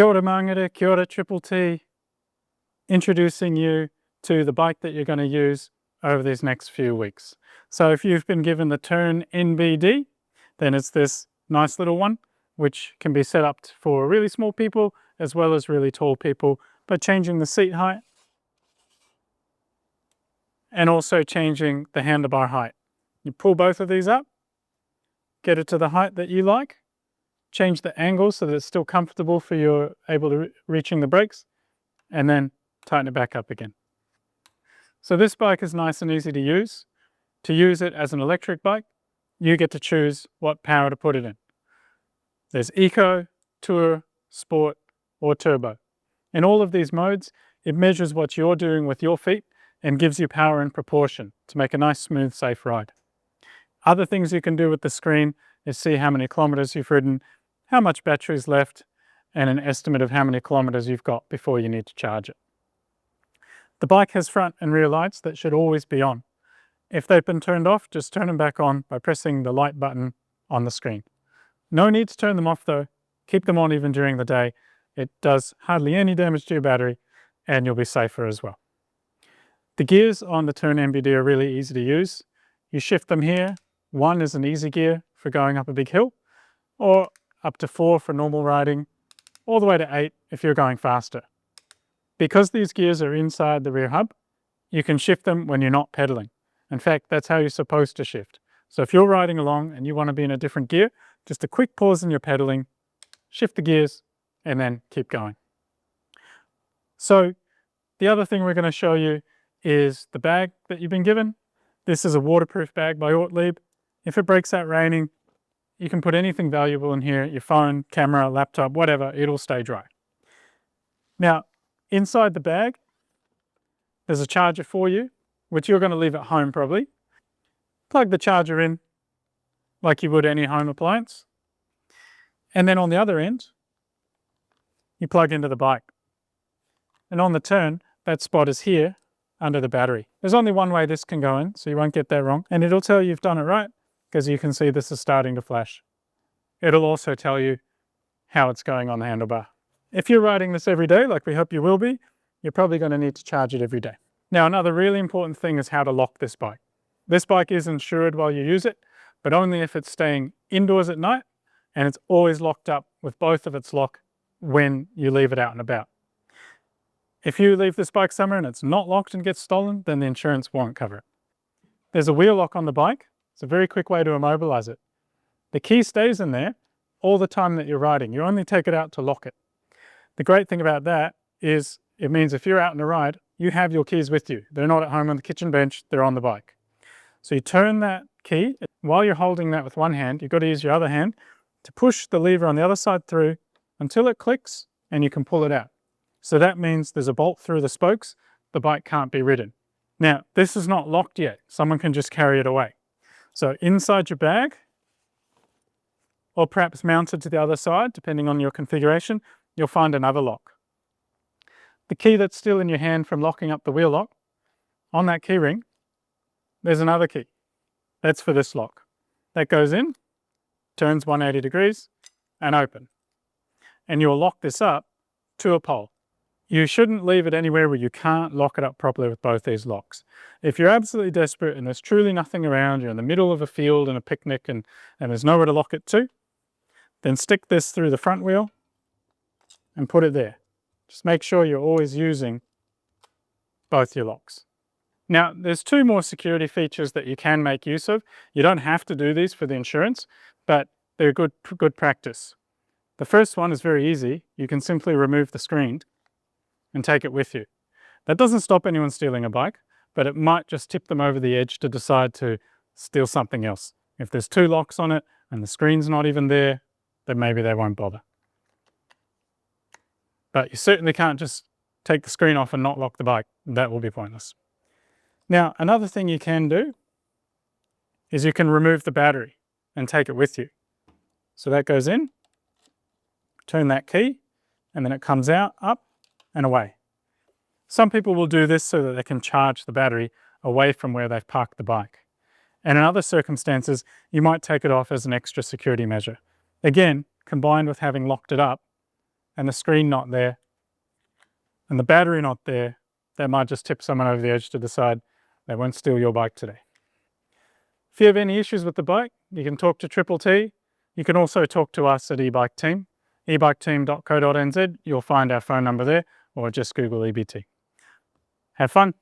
Kia ora Māngere, kia ora Triple T, introducing you to the bike that you're going to use over these next few weeks. So if you've been given the Tern NBD, then it's this nice little one, which can be set up for really small people as well as really tall people by changing the seat height and also changing the handlebar height. You pull both of these up, get it to the height that you like, change the angle so that it's still comfortable for you able to reaching the brakes, and then tighten it back up again. So this bike is nice and easy to use. To use it as an electric bike, you get to choose what power to put it in. There's Eco, Tour, Sport, or Turbo. In all of these modes, it measures what you're doing with your feet and gives you power in proportion to make a nice, smooth, safe ride. Other things you can do with the screen is see how many kilometers you've ridden, how much battery is left, and an estimate of how many kilometers you've got before you need to charge it. The bike has front and rear lights that should always be on. If they've been turned off, just turn them back on by pressing the light button on the screen. No need to turn them off though. Keep them on even during the day. It does hardly any damage to your battery and you'll be safer as well. The gears on the Tern NBD are really easy to use. You shift them here. 1 is an easy gear for going up a big hill, or up to 4 for normal riding, all the way to 8 if you're going faster. Because these gears are inside the rear hub, you can shift them when you're not pedaling. In fact, that's how you're supposed to shift. So if you're riding along and you want to be in a different gear, just a quick pause in your pedaling, shift the gears, and then keep going. So the other thing we're going to show you is the bag that you've been given. This is a waterproof bag by Ortlieb. If it breaks out raining, you can put anything valuable in here, your phone, camera, laptop, whatever, it'll stay dry. Now, inside the bag, there's a charger for you, which you're going to leave at home probably. Plug the charger in like you would any home appliance. And then on the other end, you plug into the bike. And on the Tern, that spot is here under the battery. There's only one way this can go in, so you won't get that wrong. And it'll tell you you've done it right, because you can see this is starting to flash. It'll also tell you how it's going on the handlebar. If you're riding this every day, like we hope you will be, you're probably going to need to charge it every day. Now, another really important thing is how to lock this bike. This bike is insured while you use it, but only if it's staying indoors at night, and it's always locked up with both of its lock when you leave it out and about. If you leave this bike somewhere and it's not locked and gets stolen, then the insurance won't cover it. There's a wheel lock on the bike. It's a very quick way to immobilize it. The key stays in there all the time that you're riding. You only take it out to lock it. The great thing about that is it means if you're out on a ride, you have your keys with you. They're not at home on the kitchen bench, they're on the bike. So you turn that key. While you're holding that with one hand, you've got to use your other hand to push the lever on the other side through until it clicks and you can pull it out. So that means there's a bolt through the spokes, the bike can't be ridden. Now, this is not locked yet. Someone can just carry it away. So inside your bag, or perhaps mounted to the other side, depending on your configuration, you'll find another lock. The key that's still in your hand from locking up the wheel lock, on that key ring, there's another key. That's for this lock. That goes in, turns 180 degrees, and open. And you'll lock this up to a pole. You shouldn't leave it anywhere where you can't lock it up properly with both these locks. If you're absolutely desperate and there's truly nothing around, you're in the middle of a field and a picnic and there's nowhere to lock it to, then stick this through the front wheel and put it there. Just make sure you're always using both your locks. Now, there's 2 more security features that you can make use of. You don't have to do these for the insurance, but they're good practice. The first one is very easy. You can simply remove the screen and take it with you. That doesn't stop anyone stealing a bike, but it might just tip them over the edge to decide to steal something else. If there's 2 locks on it and the screen's not even there, then maybe they won't bother. But you certainly can't just take the screen off and not lock the bike. That will be pointless. Now, another thing you can do is you can remove the battery and take it with you. So that goes in, turn that key, and then it comes out, up, and away. Some people will do this so that they can charge the battery away from where they've parked the bike. And in other circumstances, you might take it off as an extra security measure. Again, combined with having locked it up and the screen not there and the battery not there, that might just tip someone over the edge to decide they won't steal your bike today. If you have any issues with the bike, you can talk to Triple T. You can also talk to us at eBike Team, ebiketeam.co.nz. You'll find our phone number there, or just Google EBT. Have fun.